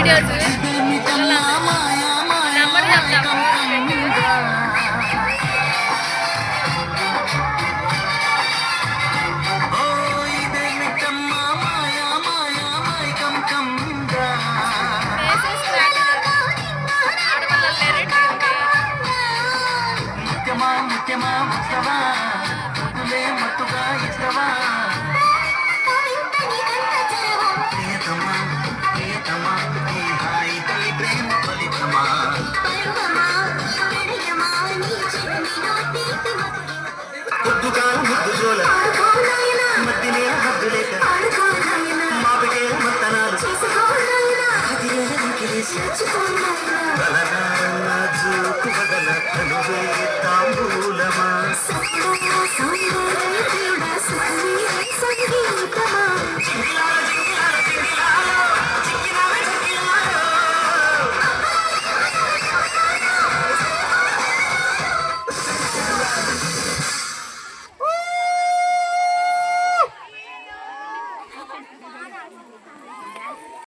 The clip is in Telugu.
వీడియోస్ నెంబర్ చెప్తాము. ముఖ్యమా వస్తవా నువ్వే మత్తుగా ఇస్తవా ప్రియతమా ప్రియతమా ఈ హాయిపై ప్రేమ ఫలితమా పొద్దుగా ముద్దు జోల మధ్య నేల హద్దు లేక మాపికే మత్తనాలు జూకు బదల తనువే తాంబూలమా